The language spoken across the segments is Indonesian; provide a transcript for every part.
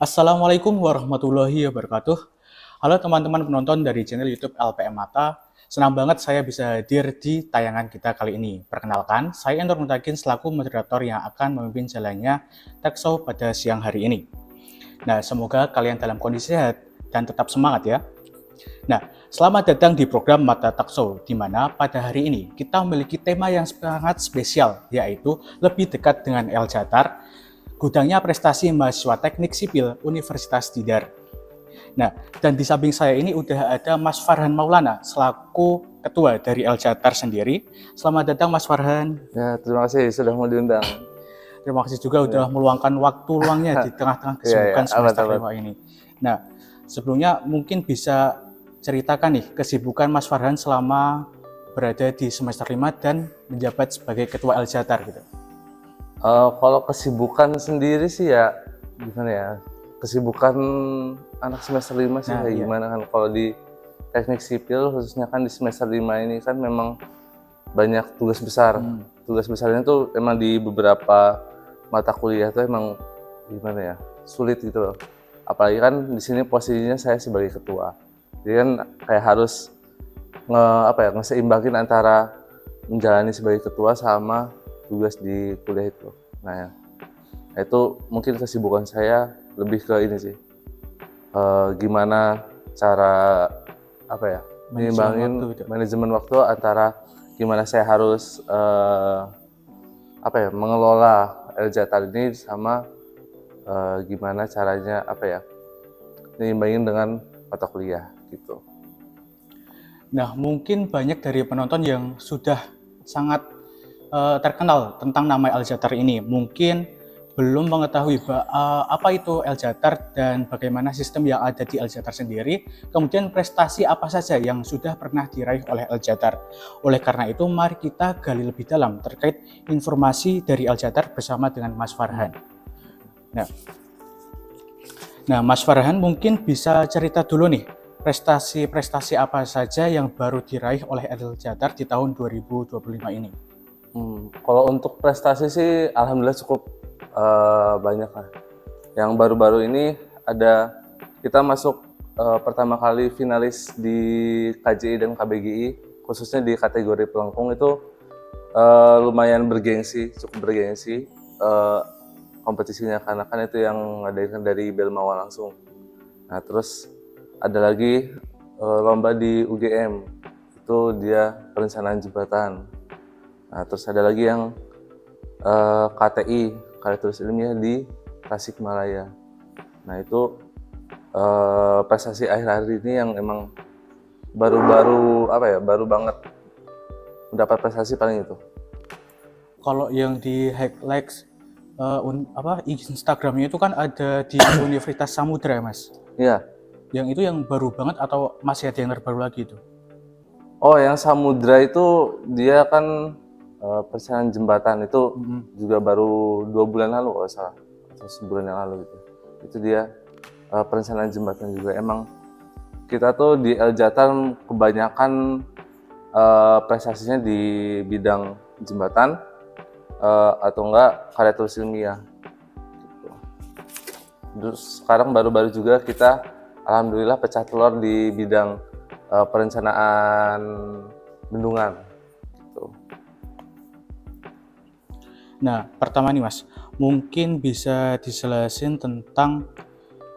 Assalamualaikum warahmatullahi wabarakatuh. Halo teman-teman penonton dari channel YouTube LPM Mata. Senang banget saya bisa hadir di tayangan kita kali ini. Perkenalkan, saya Endor Mutakin selaku moderator yang akan memimpin jalannya talk show pada siang hari ini. Nah, semoga kalian dalam kondisi sehat dan tetap semangat ya. Nah, selamat datang di program Mata Talk Show, di mana pada hari ini kita memiliki tema yang sangat spesial, yaitu lebih dekat dengan El Jatar, gudangnya prestasi mahasiswa teknik sipil Universitas Tidar. Nah, dan di samping saya ini udah ada Mas Farhan Maulana selaku ketua dari El Jatar sendiri. Selamat datang Mas Farhan. Ya, terima kasih sudah mau diundang. Terima kasih juga udah meluangkan waktu luangnya di tengah-tengah kesibukan semester 5 ini. Nah, sebelumnya mungkin bisa ceritakan nih kesibukan Mas Farhan selama berada di semester 5 dan menjabat sebagai ketua El Jatar gitu. Kalau kesibukan sendiri sih ya gimana ya? Kesibukan anak semester 5 sih kayak gimana kan kalau di teknik sipil khususnya kan di semester 5 ini kan memang banyak tugas besar. Tugas besarnya tuh emang di beberapa mata kuliah tuh emang gimana ya? Sulit gitu loh. Apalagi kan di sini posisinya saya sebagai ketua. Jadi kan kayak harus ngeseimbangin antara menjalani sebagai ketua sama tugas di kuliah itu. Nah, itu mungkin kesibukan saya lebih ke ini sih. Gimana cara menyimbangin manajemen waktu antara gimana saya harus mengelola El Jatar ini sama gimana caranya menyimbangin dengan mata kuliah gitu. Nah, mungkin banyak dari penonton yang sudah sangat terkenal tentang nama El Jatar ini. Mungkin belum mengetahui apa itu El Jatar dan bagaimana sistem yang ada di El Jatar sendiri, kemudian prestasi apa saja yang sudah pernah diraih oleh El Jatar. Oleh karena itu, mari kita gali lebih dalam terkait informasi dari El Jatar bersama dengan Mas Farhan. Nah, Mas Farhan mungkin bisa cerita dulu nih, prestasi-prestasi apa saja yang baru diraih oleh El Jatar di tahun 2025 ini? Kalau untuk prestasi sih alhamdulillah cukup banyak lah. Yang baru-baru ini ada kita masuk pertama kali finalis di KJI dan KBGI, khususnya di kategori pelengkung itu lumayan bergengsi, cukup bergengsi kompetisinya karena kan itu yang ngadain dari Belmawa langsung. Nah terus ada lagi lomba di UGM, itu dia perencanaan jembatan. Nah, terus ada lagi yang KTI, karya tulis ilmiah di Tasikmalaya. Nah itu prestasi akhir-akhir ini yang emang baru banget mendapat prestasi paling itu. Kalau yang di highlights Instagramnya itu kan ada di Universitas Samudra, Mas. Iya. Yang itu yang baru banget atau masih ada yang terbaru lagi itu? Oh, yang Samudra itu dia kan perencanaan jembatan itu juga baru 2 bulan lalu kalau salah, atau sebulan yang lalu gitu. Itu dia perencanaan jembatan juga. Emang kita tuh di El Jatar kebanyakan prestasinya di bidang jembatan atau enggak karya tulis ilmiah. Gitu. Terus sekarang baru-baru juga kita alhamdulillah pecah telur di bidang perencanaan bendungan. Nah, pertama nih Mas, mungkin bisa dijelasin tentang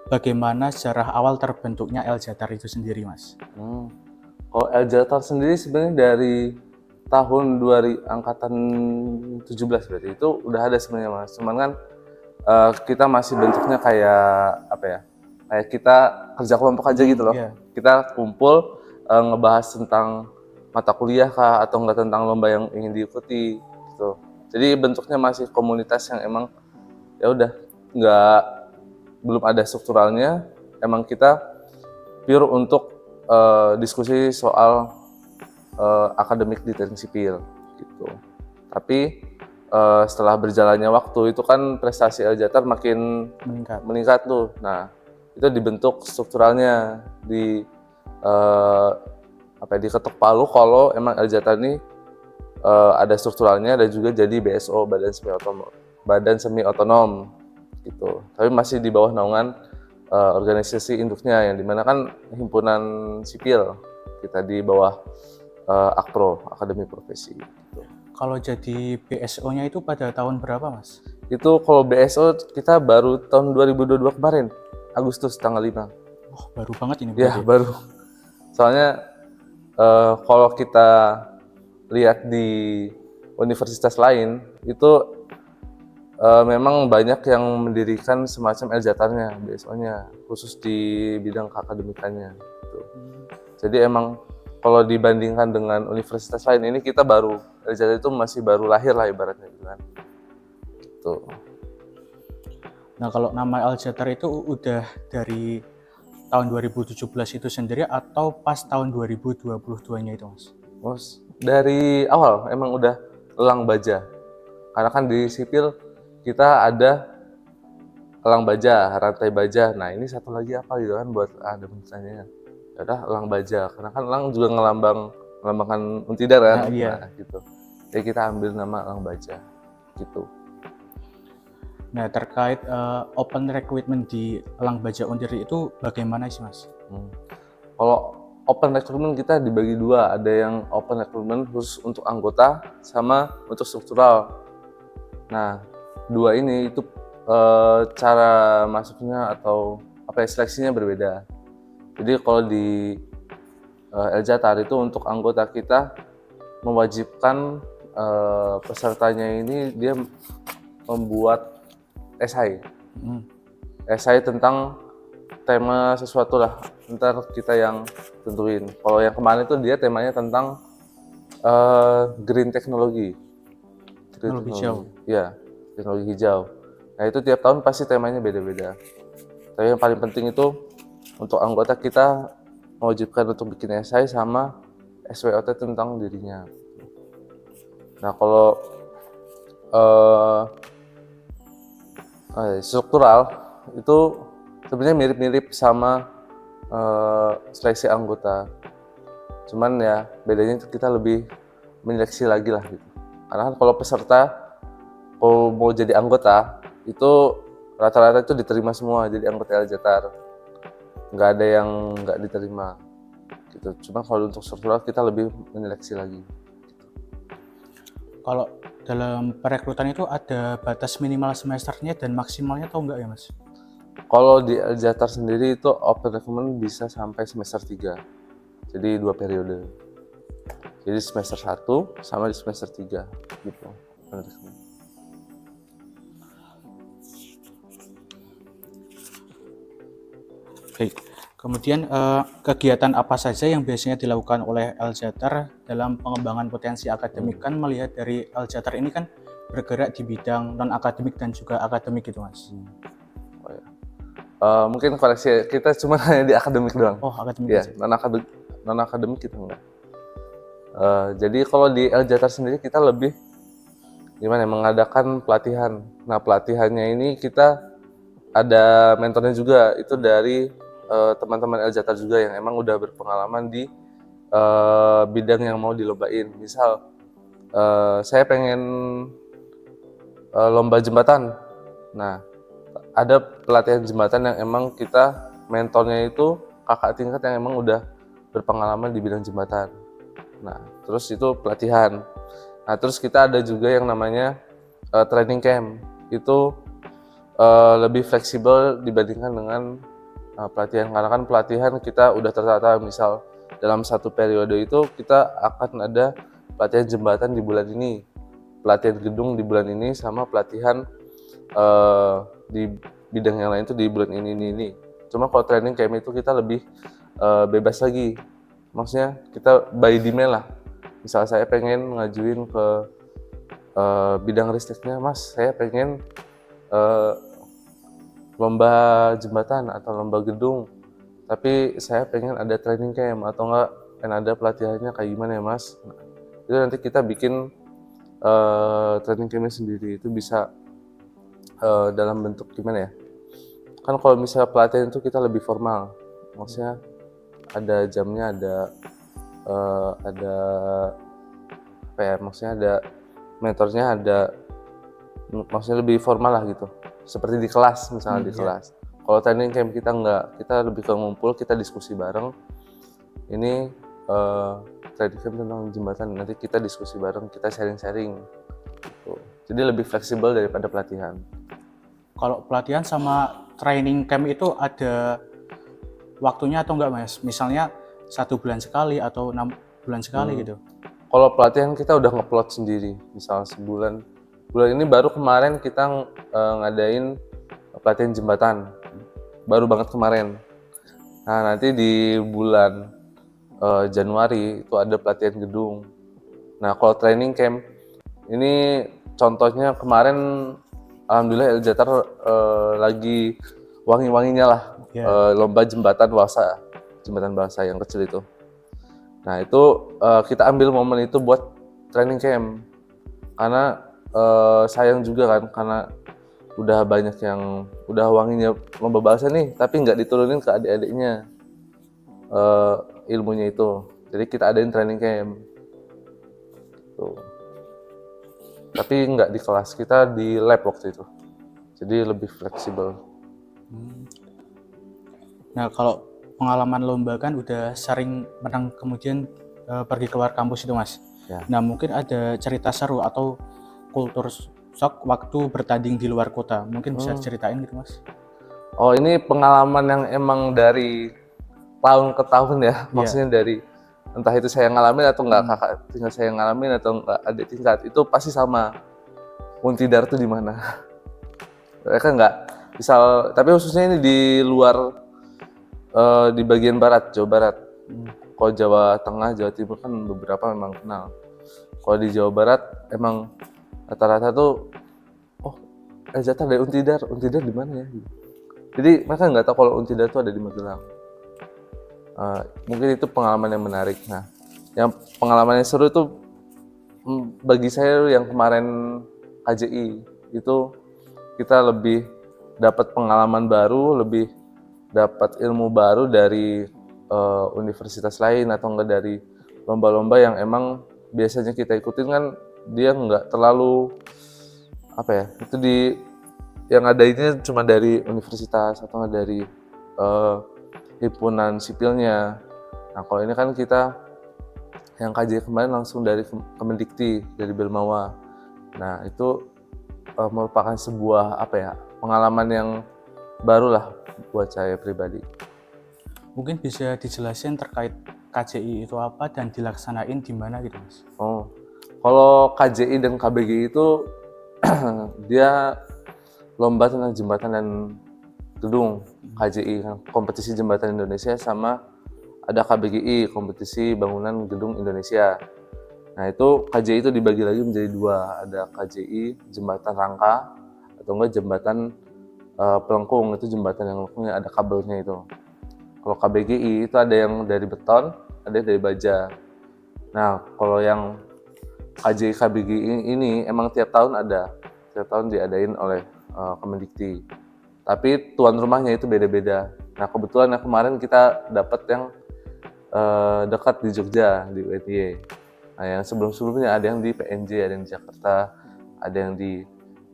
bagaimana sejarah awal terbentuknya El Jatar itu sendiri, Mas. Kalau El Jatar sendiri sebenarnya dari tahun angkatan 17 berarti itu udah ada sebenarnya Mas. Cuman kan kita masih bentuknya kayak kita kerja kelompok aja gitu loh. Yeah. Kita kumpul ngebahas tentang mata kuliah kah atau enggak tentang lomba yang ingin diikuti gitu. Jadi bentuknya masih komunitas yang emang ya udah belum ada strukturalnya. Emang kita pure untuk diskusi soal akademik di teknik sipil gitu. Tapi setelah berjalannya waktu itu kan prestasi El Jatar makin meningkat tuh. Nah itu dibentuk strukturalnya diketok palu kalau emang El Jatar ini ada strukturalnya dan juga jadi BSO, badan semi otonom gitu. Tapi masih di bawah naungan organisasi induknya, yang dimana kan himpunan sipil, kita di bawah Akpro, Akademi Profesi gitu. Kalau jadi BSO-nya itu pada tahun berapa, Mas? Itu kalau BSO kita baru tahun 2022 kemarin, Agustus tanggal 5. Oh, baru banget ini Ya, berarti. baru. Soalnya kalau kita lihat di universitas lain, itu memang banyak yang mendirikan semacam LJATAR-nya, BSO-nya, khusus di bidang akademikannya. Gitu. Jadi emang kalau dibandingkan dengan universitas lain, ini kita baru, LJATAR itu masih baru lahir lah ibaratnya gitu kan. Gitu. Nah, kalau nama LJATAR itu udah dari tahun 2017 itu sendiri atau pas tahun 2022-nya itu, Mas? Terus dari awal emang udah elang baja. Karena kan di sipil kita ada elang baja, rantai baja. Nah, ini satu lagi apa gitu kan buat ada misalnya. Ya udah elang baja, karena kan elang juga melambangkan Untidar kan. Nah, iya. Nah, gitu. Jadi kita ambil nama elang baja gitu. Nah, terkait open recruitment di Elang Baja Undiri itu bagaimana sih, Mas? Kalau open recruitment kita dibagi dua, ada yang open recruitment khusus untuk anggota sama untuk struktural. Nah, dua ini itu cara masuknya atau seleksinya berbeda. Jadi kalau di LJATAR itu untuk anggota kita mewajibkan pesertanya ini dia membuat esai. Esai tentang tema sesuatu lah, ntar kita yang tentuin. Kalau yang kemarin itu dia temanya tentang green technology. Teknologi hijau. Iya, teknologi hijau. Nah itu tiap tahun pasti temanya beda-beda. Tapi yang paling penting itu untuk anggota kita mewajibkan untuk bikin esai sama SWOT tentang dirinya. Nah kalau struktural itu sebenarnya mirip-mirip sama seleksi anggota. Cuman ya bedanya kita lebih menyeleksi lagi lah gitu. Karena kan kalau peserta mau jadi anggota itu rata-rata itu diterima semua jadi anggota LJATAR. Nggak ada yang nggak diterima gitu. Cuma kalau untuk struktural kita lebih menyeleksi lagi. Kalau dalam perekrutan itu ada batas minimal semesternya dan maksimalnya atau enggak ya, Mas? Kalau di LJATAR sendiri itu open recruitment bisa sampai semester 3. Jadi 2 periode. Jadi semester 1 sama di semester 3 gitu. Baik. Kemudian kegiatan apa saja yang biasanya dilakukan oleh LJATAR dalam pengembangan potensi akademik? Kan melihat dari LJATAR ini kan bergerak di bidang non-akademik dan juga akademik gitu, Mas. Oh, ya. Mungkin koleksi kita cuma hanya di akademik doang. Oh, akademik ya, aja. non-akademik kita enggak. Jadi kalau di LJATAR sendiri kita lebih mengadakan pelatihan. Nah pelatihannya ini kita ada mentornya juga, itu dari teman-teman LJATAR juga yang emang udah berpengalaman di bidang yang mau dilombain. Misal saya pengen lomba jembatan. Nah ada pelatihan jembatan yang emang kita mentornya itu kakak tingkat yang emang udah berpengalaman di bidang jembatan. Nah, terus itu pelatihan. Nah, terus kita ada juga yang namanya training camp. Itu lebih fleksibel dibandingkan dengan pelatihan. Karena kan pelatihan kita udah tertata, misal dalam satu periode itu kita akan ada pelatihan jembatan di bulan ini, pelatihan gedung di bulan ini, sama pelatihan di bidang yang lain itu di bulan ini. Cuma kalau training camp itu kita lebih bebas lagi. Maksudnya kita by demand lah. Misal saya pengen ngajuin ke bidang risetnya, Mas, saya pengen lomba jembatan atau lomba gedung, tapi saya pengen ada training camp atau enggak pengen ada pelatihannya kayak gimana ya, Mas. Nah, itu nanti kita bikin training campnya sendiri. Itu bisa dalam bentuk gimana ya, kan kalau misalnya pelatihan itu kita lebih formal, maksudnya ada jamnya, ada apa ya, maksudnya ada mentornya, ada maksudnya lebih formal lah gitu, seperti di kelas misalnya. Di kelas Kalau training camp kita enggak, kita lebih ke ngumpul, kita diskusi bareng. Ini training camp tentang jembatan, nanti kita diskusi bareng, kita sharing-sharing gitu. Jadi lebih fleksibel daripada pelatihan. Kalau pelatihan sama training camp itu ada waktunya atau enggak Mas? Misalnya 1 bulan sekali atau 6 bulan sekali gitu. Kalau pelatihan kita udah ngeplot sendiri, misal sebulan. Bulan ini baru kemarin kita ngadain pelatihan jembatan, baru banget kemarin. Nah nanti di bulan Januari itu ada pelatihan gedung. Nah kalau training camp, ini contohnya kemarin alhamdulillah Eljatar lagi wangi-wanginya lah, lomba jembatan bahasa yang kecil itu. Nah itu kita ambil momen itu buat training camp, karena sayang juga kan, karena udah banyak yang udah wanginya lomba bahasa nih, tapi nggak diturunin ke adik-adiknya ilmunya itu. Jadi kita adain training camp. Tuh. Tapi nggak di kelas, kita di lab waktu itu. Jadi lebih fleksibel. Nah kalau pengalaman lomba kan udah sering menang kemudian pergi keluar kampus itu Mas. Ya. Nah mungkin ada cerita seru atau kultur shock waktu bertanding di luar kota. Mungkin bisa diceritain gitu Mas? Oh ini pengalaman yang emang dari tahun ke tahun ya. Maksudnya dari entah itu saya ngalamin atau enggak kakak tinggal saya ngalamin atau enggak adik tingkat, itu pasti sama. Untidar tuh di mana? Mereka enggak misal, tapi khususnya ini di luar di bagian barat, Jawa Barat. Kalau Jawa Tengah, Jawa Timur kan beberapa memang kenal. Kalau di Jawa Barat emang rata-rata tuh, oh Eljatar dari Untidar di mana ya? Jadi mereka nggak tahu kalau Untidar tuh ada di Magelang. Mungkin itu pengalaman yang menarik. Nah, yang pengalaman yang seru itu bagi saya yang kemarin KJI itu kita lebih dapat pengalaman baru, lebih dapat ilmu baru dari universitas lain atau enggak dari lomba-lomba yang emang biasanya kita ikutin kan dia nggak terlalu apa ya, itu yang ada ini cuma dari universitas atau enggak dari himpunan sipilnya. Nah kalau ini kan kita yang KJ kemarin langsung dari Kemendikti, dari Belmawa. Nah itu merupakan sebuah apa ya, pengalaman yang baru lah buat saya pribadi. Mungkin bisa dijelasin terkait KJI itu apa dan dilaksanain di mana gitu Mas? Oh, kalau KJI dan KBGI itu dia lomba tentang jembatan dan gedung. KJI kompetisi jembatan Indonesia, sama ada KBGI kompetisi bangunan gedung Indonesia. Nah itu KJI itu dibagi lagi menjadi dua, ada KJI jembatan rangka atau enggak jembatan pelengkung, itu jembatan yang lengkungnya ada kabelnya itu. Kalau KBGI itu ada yang dari beton, ada yang dari baja. Nah kalau yang KJI KBGI ini emang tiap tahun diadain oleh Kemendikti. Tapi tuan rumahnya itu beda-beda. Nah kebetulan yang kemarin kita dapat yang dekat di Jogja, di UNY. Nah yang sebelum-sebelumnya ada yang di PNJ, ada yang di Jakarta, ada yang di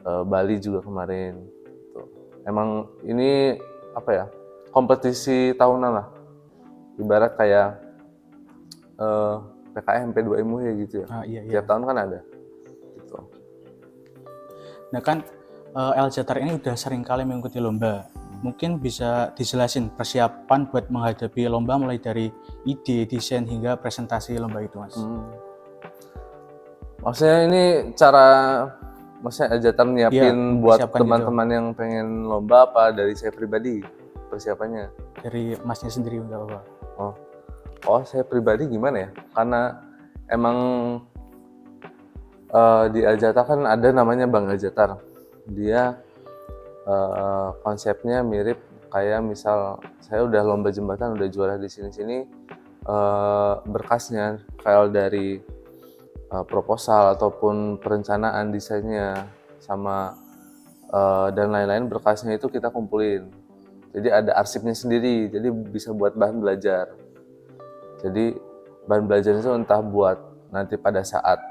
Bali juga kemarin. Tuh. Emang ini apa ya, kompetisi tahunan lah. Ibarat kayak PKM, P2MU ya gitu ya. Iya. Tiap tahun kan ada. Gitu. Nah kan Eljatar ini udah sering kali mengikuti lomba. Mungkin bisa dijelasin persiapan buat menghadapi lomba mulai dari ide, desain hingga presentasi lomba itu Mas. Maksudnya ini maksudnya Eljatar nyiapin buat teman-teman yang pengen lomba apa dari saya pribadi persiapannya? Dari Masnya sendiri nggak apa-apa. Oh saya pribadi gimana ya? Karena emang di Eljatar kan ada namanya Bank Eljatar. Dia konsepnya mirip kayak misal saya udah lomba jembatan, udah juara di sini-sini, berkasnya file dari proposal ataupun perencanaan desainnya sama dan lain-lain, berkasnya itu kita kumpulin. Jadi ada arsipnya sendiri, jadi bisa buat bahan belajar. Jadi bahan belajar itu entah buat nanti pada saat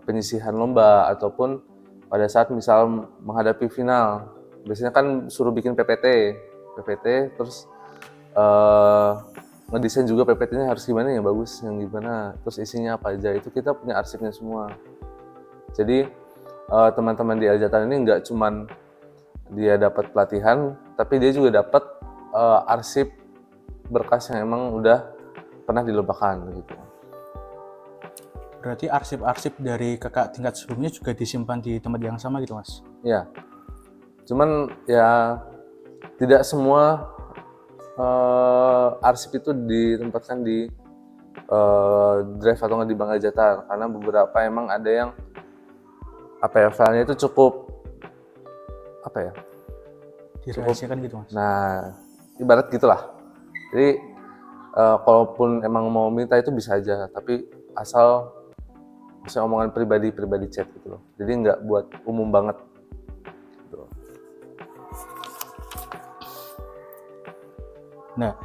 penyisihan lomba ataupun pada saat misal menghadapi final. biasanya kan suruh bikin PPT terus ngedesain juga PPT-nya harus gimana yang bagus, yang gimana, terus isinya apa aja, itu kita punya arsipnya semua. Jadi teman-teman di Aljatan ini nggak cuman dia dapat pelatihan, tapi dia juga dapat arsip berkas yang emang udah pernah dilombakan gitu. Berarti arsip-arsip dari kakak tingkat sebelumnya juga disimpan di tempat yang sama gitu Mas? Ya, cuman ya tidak semua arsip itu ditempatkan di drive atau nggak di Bank Aljatan, karena beberapa emang ada yang filenya itu cukup Dirahasiakan gitu Mas? Nah, ibarat gitulah. Jadi kalaupun emang mau minta itu bisa aja, tapi asal misalnya omongan pribadi chat gitu loh. Jadi nggak buat umum banget. Gitu. Nah,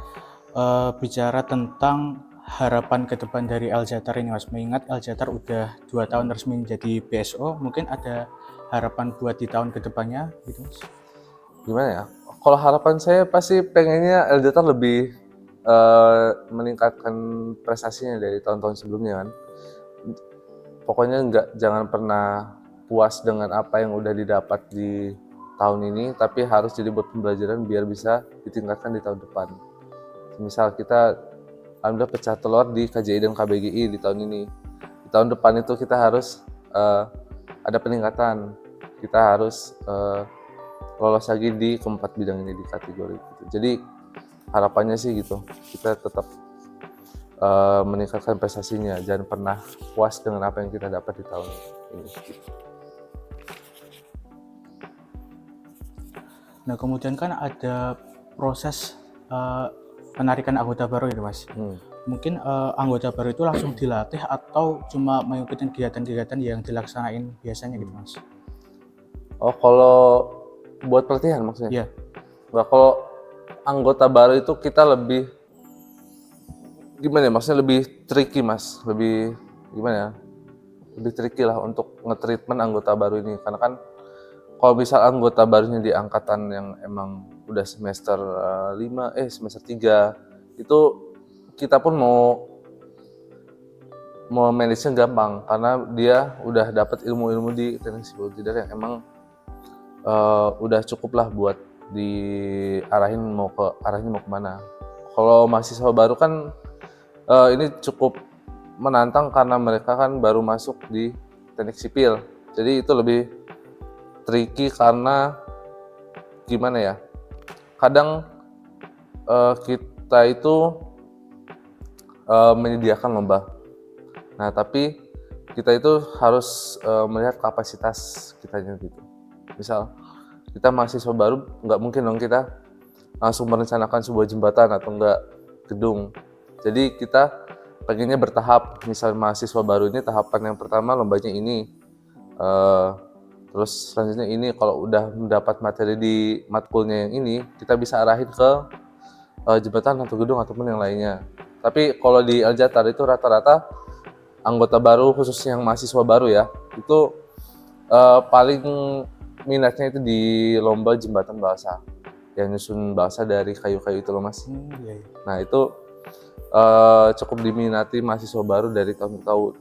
bicara tentang harapan ke depan dari Aljatar ini Mas, mengingat Aljatar udah 2 tahun resmi menjadi BSO, mungkin ada harapan buat di tahun kedepannya gitu Mas? Gimana ya? Kalau harapan saya pasti pengennya Aljatar lebih meningkatkan prestasinya dari tahun-tahun sebelumnya kan. Pokoknya jangan pernah puas dengan apa yang udah didapat di tahun ini, tapi harus jadi buat pembelajaran biar bisa ditingkatkan di tahun depan. Misal kita alhamdulillah pecah telur di KJI dan KBGI di tahun ini. Di tahun depan itu kita harus ada peningkatan. Kita harus lolos lagi di keempat bidang ini di kategori gitu. Jadi harapannya sih gitu, kita tetap meningkatkan prestasinya, jangan pernah puas dengan apa yang kita dapat di tahun ini. Nah kemudian kan ada proses penarikan anggota baru ya Mas. Mungkin anggota baru itu langsung dilatih atau cuma mengikuti kegiatan-kegiatan yang dilaksanain biasanya gitu Mas? Oh kalau buat pelatihan maksudnya? Iya. Nah, kalau anggota baru itu kita lebih gimana ya, maksudnya lebih tricky Mas, lebih gimana ya, lebih tricky lah untuk nge-treatment anggota baru ini, karena kan kalau misal anggota barunya di angkatan yang emang udah semester 3 itu kita pun mau manage-nya gampang karena dia udah dapat ilmu-ilmu di teknik sipil leader yang emang udah cukup lah buat diarahin mau kemana. Kalau mahasiswa baru kan ini cukup menantang karena mereka kan baru masuk di teknik sipil, jadi itu lebih tricky karena gimana ya, kadang kita itu menyediakan lomba, nah tapi kita itu harus melihat kapasitas kitanya gitu. Misal kita mahasiswa baru, nggak mungkin dong kita langsung merencanakan sebuah jembatan atau enggak gedung. Jadi kita pengennya bertahap. Misal mahasiswa baru ini tahapan yang pertama lombanya ini, terus selanjutnya ini. Kalau udah mendapat materi di matkulnya yang ini, kita bisa arahin ke jembatan atau gedung ataupun yang lainnya. Tapi kalau di Aljatar itu rata-rata anggota baru, khususnya yang mahasiswa baru ya, itu paling minatnya itu di lomba jembatan balsa, yang nyusun balsa dari kayu-kayu itu loh Mas. Iya. Nah itu cukup diminati mahasiswa baru dari tahun ke tahun,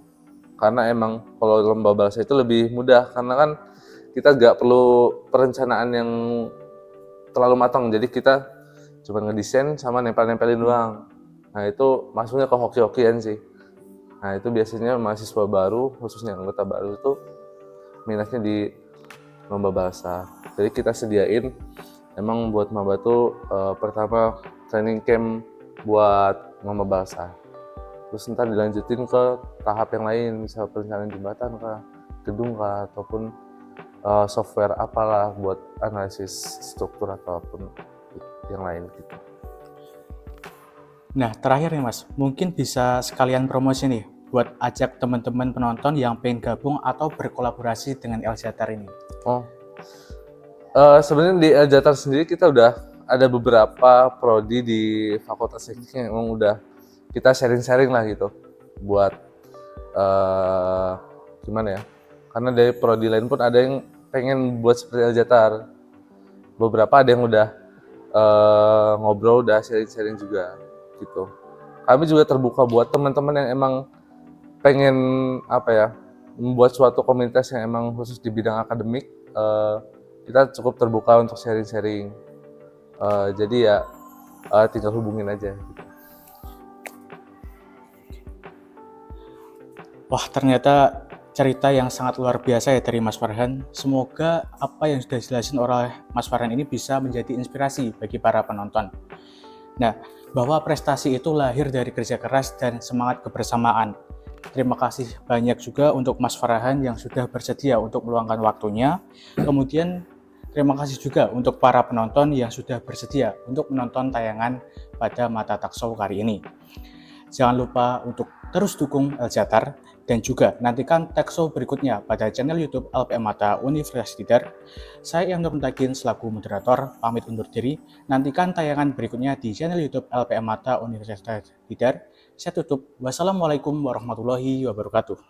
karena emang kalau lomba balsa itu lebih mudah karena kan kita nggak perlu perencanaan yang terlalu matang, jadi kita cuma ngedesain sama nempel-nempelin doang. Nah itu masuknya ke hoki-hokian sih. Nah itu biasanya mahasiswa baru, khususnya anggota baru itu minatnya di lomba balsa. Jadi kita sediain emang buat maba tuh pertama training camp buat lomba balsa. Terus ntar dilanjutin ke tahap yang lain, misal perencanaan jembatan kah, gedung kah, ataupun software apalah buat analisis struktur ataupun yang lain gitu. Nah terakhir nih Mas, mungkin bisa sekalian promosi nih buat ajak teman-teman penonton yang pengen gabung atau berkolaborasi dengan Aljatar ini. Sebenarnya di Aljatar sendiri kita udah ada beberapa prodi di Fakultas Teknik yang emang udah kita sharing-sharing lah gitu buat gimana ya, karena dari prodi lain pun ada yang pengen buat seperti Aljatar. beberapa ada yang udah ngobrol, udah sharing-sharing juga gitu. Kami juga terbuka buat teman-teman yang emang pengen apa ya, membuat suatu komunitas yang emang khusus di bidang akademik. Kita cukup terbuka untuk sharing-sharing. Jadi ya tinggal hubungin aja. Wah, ternyata cerita yang sangat luar biasa ya dari Mas Farhan. Semoga apa yang sudah dijelasin oleh Mas Farhan ini bisa menjadi inspirasi bagi para penonton. Nah, bahwa prestasi itu lahir dari kerja keras dan semangat kebersamaan. Terima kasih banyak juga untuk Mas Farhan yang sudah bersedia untuk meluangkan waktunya. Kemudian terima kasih juga untuk para penonton yang sudah bersedia untuk menonton tayangan pada Mata Takshow kali ini. Jangan lupa untuk terus dukung Eljatar dan juga nantikan Takshow berikutnya pada channel YouTube LPM Mata Universitas Tidar. Saya Yang Mutakin selaku moderator pamit undur diri. Nantikan tayangan berikutnya di channel YouTube LPM Mata Universitas Tidar. Saya tutup. Wassalamualaikum warahmatullahi wabarakatuh.